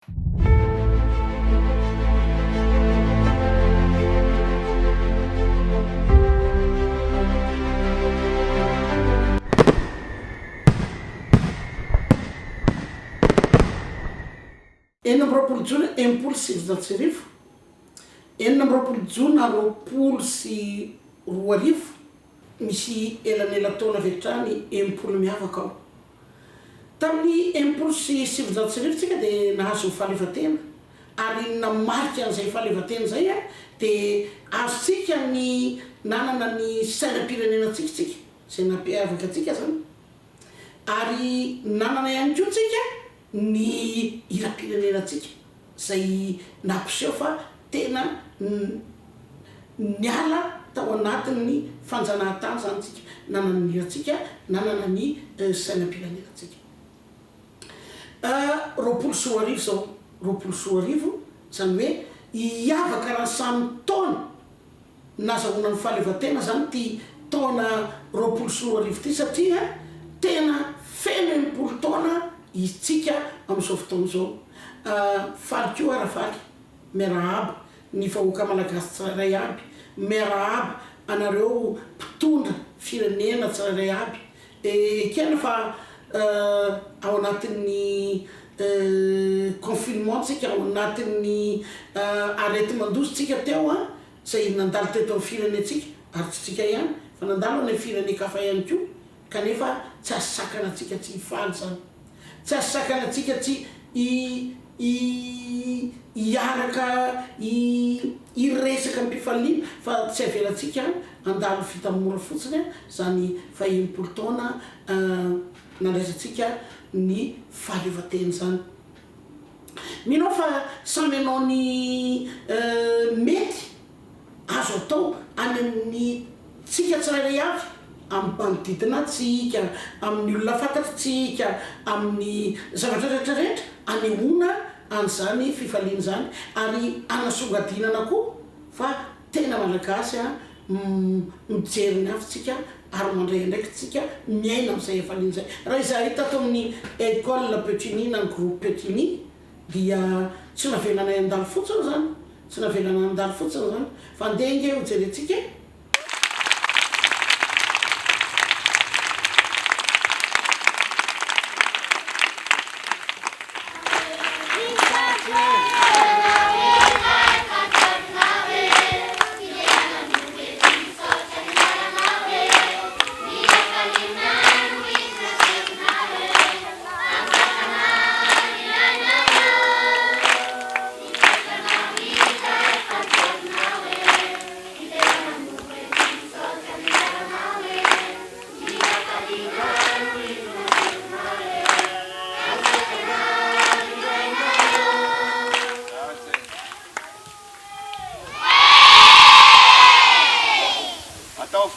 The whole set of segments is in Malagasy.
enina ambyroapolo jona enimpolo sy sivinjato enina ambyroapolo jona roapolo sy roa arivo misy elanela taona vetrany enimpolo miavaka ao tamin'ny enimpolo sy sivinjato sy arivo tsika de nahazo fahaleovatena ary namarika an'izay fahaleovatena zay a de azotsika ny nanana ny sainam-pirenenantsika tsika zay nampiavaka atsika zany ary nanana ihany ko tsika ny iram-pirenenantsika zay nampiseho fa tena niala tao anatin'ny fanjanahantany zany tsika nanana ny iratsika nanana ny sainam-pirenenantsika roapolo sy roa arivo zao roapolo sy roa arivo zany hoe hiavaka raha samy taona nazahoana ny fahaleovatena zany ty taona roapolo sy roa arivo ty satria tena feno enimpolo taona izitsika am'izao fotoana zao faly ko arafaly miarahaba ny vahoaka malagasy tsirairay aby miarahaba anareo mpitondra firenena tsirairay aby ekena fa ao anatin'ny confinement tsika ao anatin'ny arety mandosytsika teo a zay nandalo teto amin'ny firenetsika ary tsitsika ihany fa nandalo any firenekafa ihany ko kanefa tsy azosakana atsika tsy hifaly zany tsy azosakana atsika tsy iaraka iresaka mpifaliana fa tsy avelatsika andalo vita mora fotsiny zany fa enimpolo taona nandraisatsika ny fahaleovatena zany minao fa samy anao ny mety azo atao any amin'ny tsika tsirairay avy manodidina atsika amin'ny olona fantatritsika amin'ny zavatra rehetrarehetra anehoana an'izany fifaliana zany ary anasongadinana koa fa tena malagasy a mijeriny avy tsika ary mandray ndraiky tsika miaina am'izay efaliana zay raha izaho hita ato amin'ny école Petit-Ny na ny groupe Petit-Ny dia tsy navelana andalo fotsiny zany tsy navelana andalo fotsiny zany fa andeha nge ho jerentsika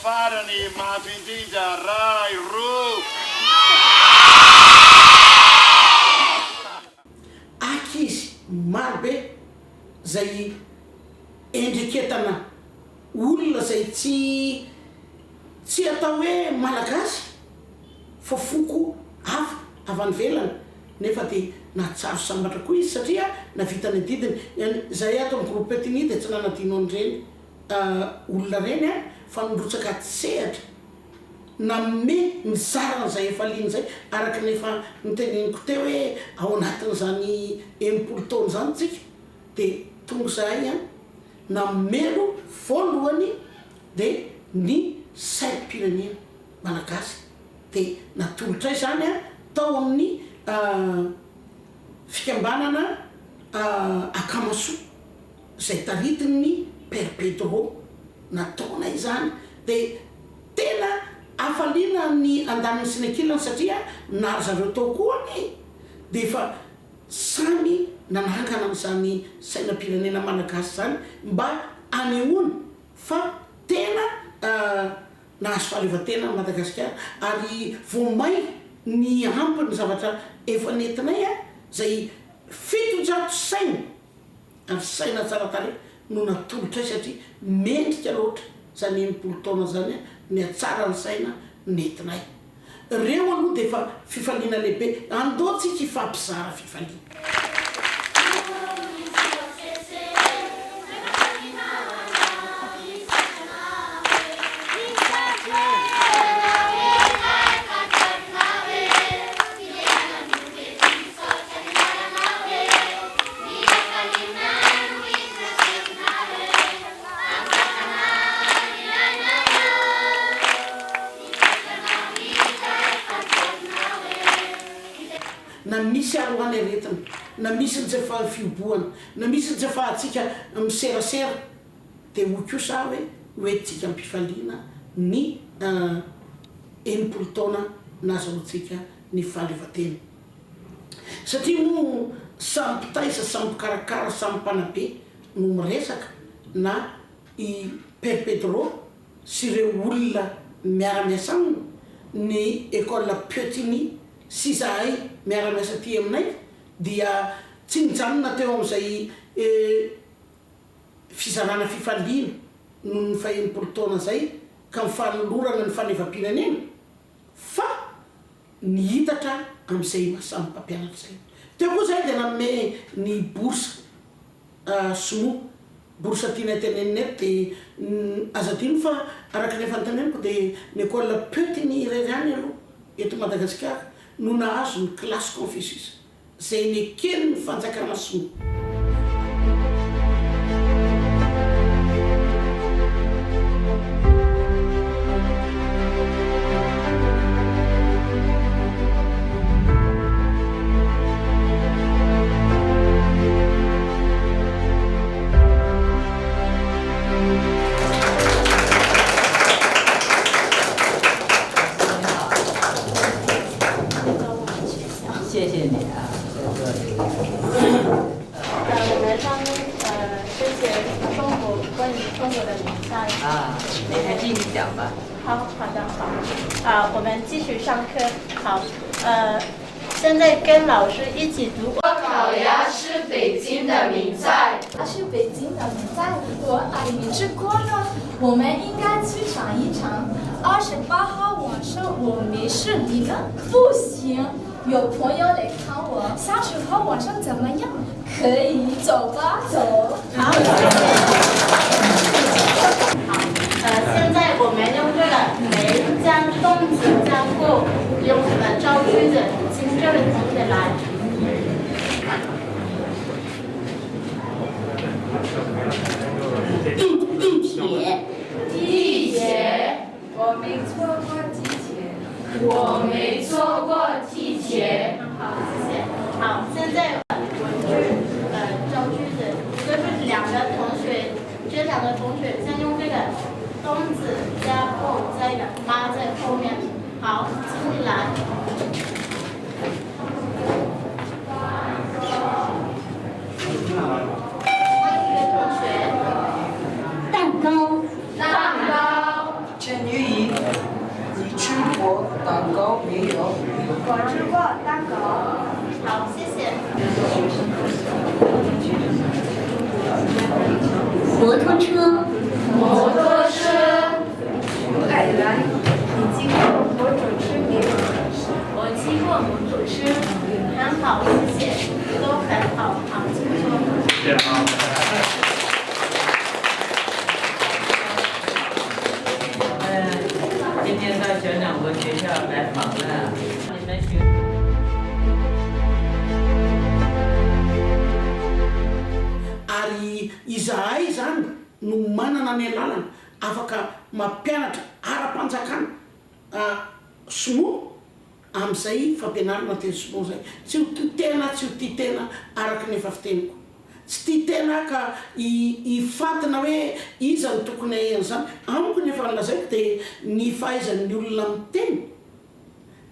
farany mampindrindra ray ro akizy marobe zay endreketana olona zay tsy atao hoe malagasy fa foko hafa avy any velana nefa de natsaro sambatra koa izy satria navitany didiny zay ato amin'ny groupe Petit-Ny de tsy nanadino an'ireny olona reny a fa norotsaka tsehatra namme nizarana zay efaliana zay araka nefa niteneniko teo hoe ao anatin'izany enimpolo taona zany tsika de tonga zay a namelo voalohany de ny sainam-pirenena malagasy de natolotray zany a tao amin'ny fikambanana akamaso zay taritiny perpetro nataonay zany de tena afaliana ny andaniny sy ny ankilany satria nary zareo tao koany de fa samy nanangana am'izany sainam-pirenena malagasy zany mba anehoana fa tena nahazo fahaleovatena Madagasikara ary vomay ny ampiny zavatra efa nentinay a zay 700 saina ary saina tsara tare no natolotray satria mendrika loatra zany enimpolo taona zany ny atsara ny saina nentinay reo aloha de fa fifaliana lehibe andoatsika hifampizara fifaliana misy aroany aretina na misy ny tsy efa fioboana na misy ny tsy efa atsika miserasera dia ho kosa hoe tsika ampifaliana ny enimpolo taona nazahoantsika ny fahaleovan-tena satria mo samy mpitaisa samy mpikarakara samy mpanabe no miresaka na i Père Pedro sy ireo olona miara-miasa aminy ny école Piotini sy izahay miara-miasa ty aminay dia tsy nijanona teo amin'izay fizarana fifaliana no ny fahenimpolo taona zay ka mifanolorana ny fanevam-pirenena fa nihitatra amin'izay mahasamy mpampianatra zay teo koa zay dia nanome ny bourse somo bourse tiana tenenina dia azadino fa araka ny efa nyteneniko dia ny école Piotini irery any aloha eto Madagasikara no nahazo ny classe Confucius zay ny ekely ny fanjakana somo.我们继续上课。好，现在跟老师一起读。烤鸭是北京的名菜。它是北京的名菜，我还没吃过呢。我们应该去尝一尝。28号晚上我没事，你呢？不行，有朋友来看我。30号晚上怎么样？可以，走吧，走。好。现在我们用这个梅将动词加过，用这个造句子经这个题的来。地铁。我没坐过地铁。我没坐过地铁。好，谢谢。好，现在文句造句子，就是两个同学，这两个同学先用这个。动词加后在的妈在后面，好，请你来。换一个同学，蛋糕，蛋糕。陈玉莹，你吃过蛋糕没有？我吃过蛋糕。好，谢谢。摩托车，摩托车。海兰，你经过摩托车没有？我骑过摩托车，很好，谢谢，都很好，好，请坐。今天到小两国学校来访了，你们学。ary izahay zany no manana ny alalana afaka mampianatra ara-panjakana somo amin'izay fampianarana teny somo zay tsy ho ty tena tsy ho ty tena araka ny efa fiteniko tsy ty tena ka hifantina hoe iza ny tokony ahena zany amiko ny efa nlazaiko dia ny fahaizan'ny olona miteny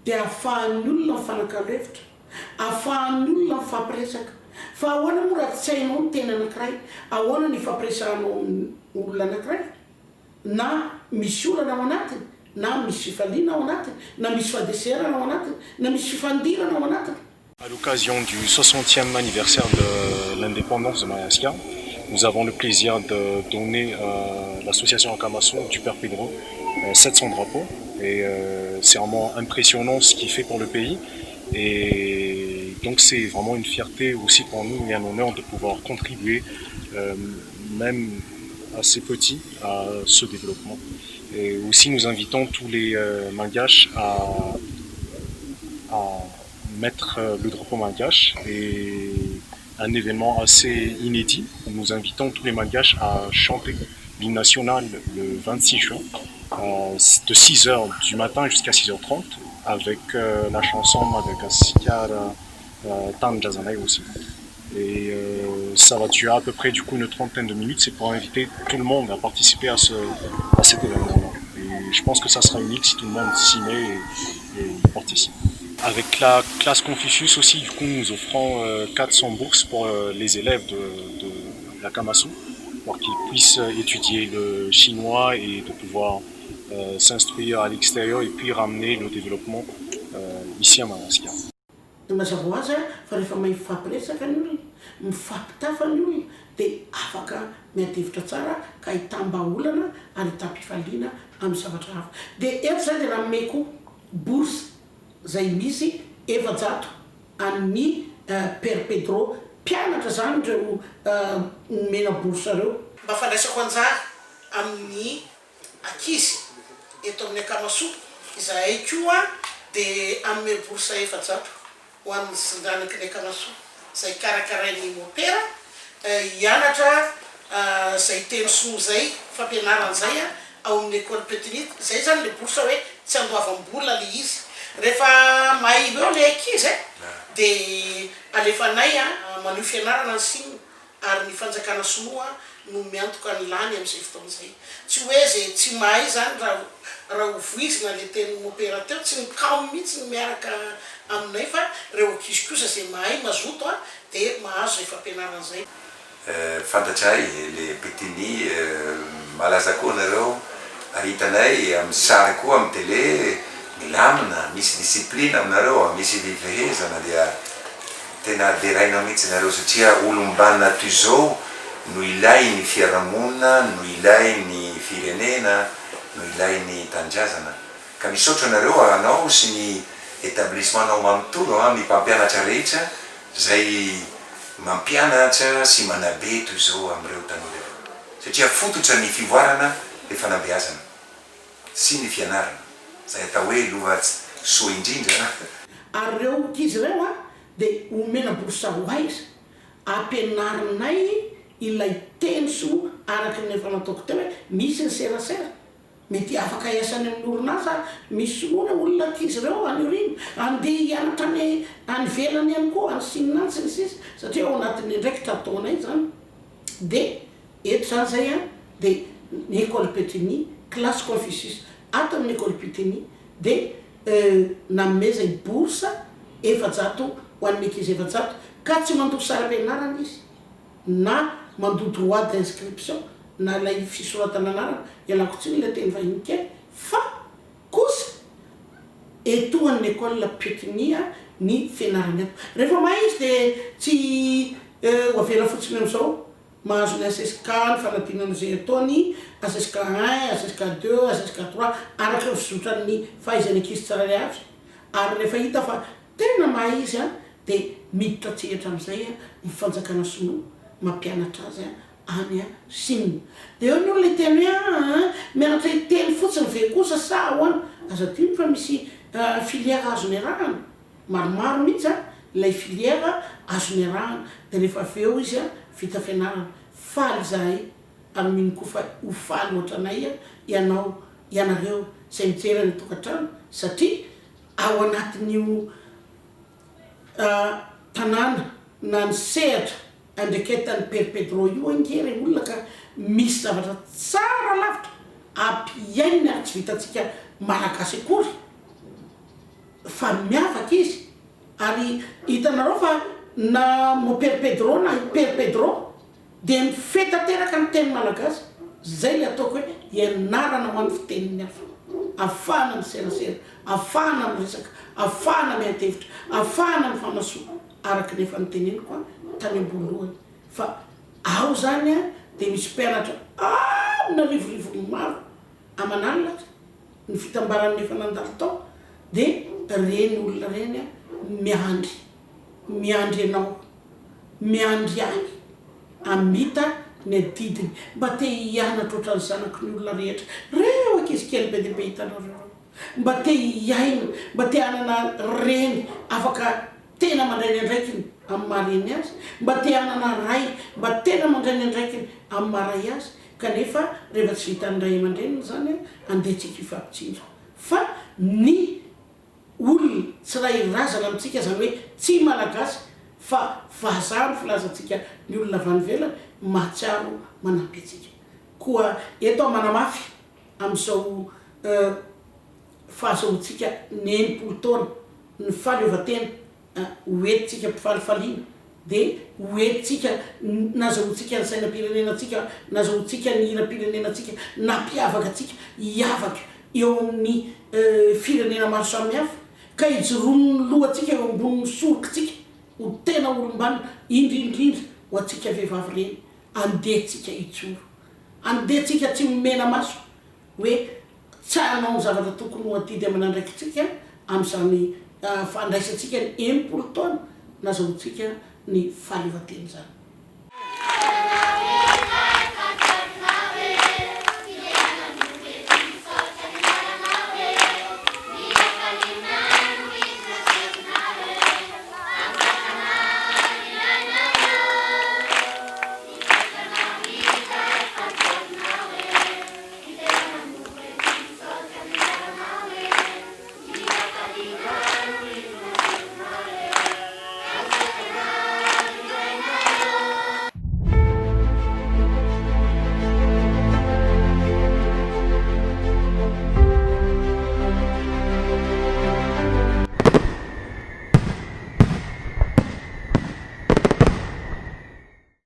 dia ahafahan'ny olona mifanakalo hevitra ahafahan'ny olona mifampiresaka fa ahoana moa raha tsy hainao ny tena anankiray ahoana ny fampiresanao olona anankiray na misy olana ao anatiny na misy fifaliana ao anatiny na misy fahadeserana ao anatiny na misy fifandirana ao anatiny. À l'occasion du 60e anniversaire de l'indépendance de Madagascar, nous avons le plaisir de donner à l'association Akamaso du Père Pedro 700 drapeaux. Et c'est vraiment impressionnant ce qu'il fait pour le pays. Et donc c'est vraiment une fierté aussi pour nous et un honneur de pouvoir contribuer, même assez petit, à ce développement. Et aussi nous invitons tous les Malgaches à mettre le drapeau malgache et un événement assez inédit. Nous invitons tous les Malgaches à chanter l'hymne national le 26 juin de 6h du matin jusqu'à 6h30 avec la chanson Madagascar Tanjazanai aussi. Et ça va durer à peu près du coup une trentaine de minutes. C'est pour inviter tout le monde à participer à cet événement. Et je pense que ça sera unique si tout le monde s'y met et participe. Avec la classe Confucius aussi, du coup, nous offrons 400 bourses pour les élèves de la Kamasu, pour qu'ils puissent étudier le chinois et de pouvoir s'instruire à l'extérieur et puis ramener le développement ici à Madagasikara. Mazava azy fa rehefa mahay mifampiresaka ny olona mifampitafa ny olona dia afaka miadevitra tsara ka hitam-baolana ary hitam-pifaliana amin'ny zavatra hafa. Dia eto zay dia raha nomeko bourse zay misy 700 amin'ny Père Pedro mpianatra zany ireo mena bourse reo mba fandraisako anjara amin'ny ankizy eto amin'ny Akamaso izahay koa dia amin'ny bourse 700 ho an'ny zandranaky ny Akamaso zay karakarainy opera hianatra zay teny soa zay fampianarana zay ao amin'ny école Petinite zay zany le bourse hoe tsy andoavam-bola le izy rehefa mahay eo le ankizy dia alefanay manio fianarana ny siny ary ny fanjakana sonoa no miantoka ny lany amin'izay fotoana zay tsy hoe zay tsy mahay zany raha hovoizina le teny opérateur tsy mikamo mihitsy ny miaraka aminay fa reo ankizy kosa zay mahay mazoto dia mahazo zay fampianarana zay. Fantatray le Petini malaza koa nareo ary hitanay amin'ny sary koa amin'ny télé milamina misy discipline aminareo misy fifehezana dia tena deraina mihitsy nareo satria olombanina toy izao no ilay ny fiarahamonina no ilay ny firenena no ilay ny tanindrazana ka misaotra nareo anao sy ny établissement nao manontolo mipampianatra rehetra zay mampianatra sy manabe toy izao amin'ireo tanora satria fototra ny fivoarana le fanabeazana sy ny fianarana zay atao hoe lova soa indrindra ary reo ankizy reo dia omena bourse ho aiza ampianarinay ilay teny soa araka ny efa nataoko teo hoe misy ny serasera mety afaka iasany amin'ny orinasa misy sonoana olona ankizy reo any oriny andeha hianatra any velany ihany koa any sinina sy ny sisa satria ao anatin'ny ndraikitra ataonay zany dia eto zany zay dia ny école Petini classe Confucius ato amin'ny école Petini dia nanome zay bourse 700 ho an'ny ankizy 700 ka tsy mandoto sara-pianarana izy na mandoto droit d'inscription na lay fisoratana anarana ialako tsy ny la teny vahiny kely fa kosa etoan'ny école Petini ny fianarana eto rehefa mahay izy dia tsy hoavela fotsiny amin'izao mahazo ny ACSK ny fanadinana zay ataony ACSK 1 ACSK 2 ACSK 3 araka ny fizotran'ny fahaizany ankizy tsirairay avy ary rehefa hita fa tena mahay izy dia miditra tsehatra amin'izay ny fanjakana sonoa mampianatra azy any Chine dia eo ny olona teny hoe mianatra teny fotsiny ve kosa sa ahoana aza tiny fa misy filière azo ny arahana maromaro mihitsy ilay filière azo ny arahana dia rehefa avy eo izy vita fianarana faly zahay ary mino koa fa ho faly ohatranay ianareo zay mijery ny tokantrano satria ao anatin'io tanàna na ny sehatra andreketan'ny Père Pedro io angery olona ka misy zavatra tsara lavitra ampiainy ary tsy vitantsika malagasy akory fa miavaka izy ary hitanareo fa na mo Père Pedro na Père Pedro dia mifetateraka ny teny malagasy zay le ataoko hoe ianarana ho an'ny fiteniny hafa afahana miserasera afahana miresaka afahana miadevitra afahana mifamasoa araka nefa nyteneniko tany ambololohany fa ao zany dia misy mpianatra na rivorivo maro aman'alina ny fitambaran'ny efa nandalo tao dia reny olona reny miandry ianao miandry any amita ny adidiny mba te hianatra ohatrany zanaky ny olona rehetra reo ankizy kely be dia be hitanareo mba te hiaina mba te hanana reny afaka tena mandray ny andraikiny amin'ny mareny azy mba te hanana ray mba tena mandray ny andraikiny amin'ny maray azy kanefa rehefa tsy vita ny ray aman-dreniny zany andehitsika hifampitsindro fa ny olona tsy raha irazana amitsika zany hoe tsy malagasy fa vazano filazantsika ny olona vanivela mahatsiaro manampy atsika koa eto manamafy am'izao fahazahoantsika ny 90 taona ny fahaleovan-tena hoentitsika mpifalifaliana de hoentitsika nazahoantsika ny sainam-pirenenantsika nazahoantsika ny hira-pirenenantsika nampiavaka atsika hiavaka eo amin'ny firenena maro samihafa ka hijorony lohantsika eo amboniny sorokitsika ho tena olombanina indrindrindra ho atsika vehivavy reny andehitsika itsoro andehitsika tsy momena maso hoe tsaranao ny zavatra tokony ho atidy amanandraikitsika am'izany fandraisantsika ny 90 taona nazahoantsika ny fahaleovan-tena zany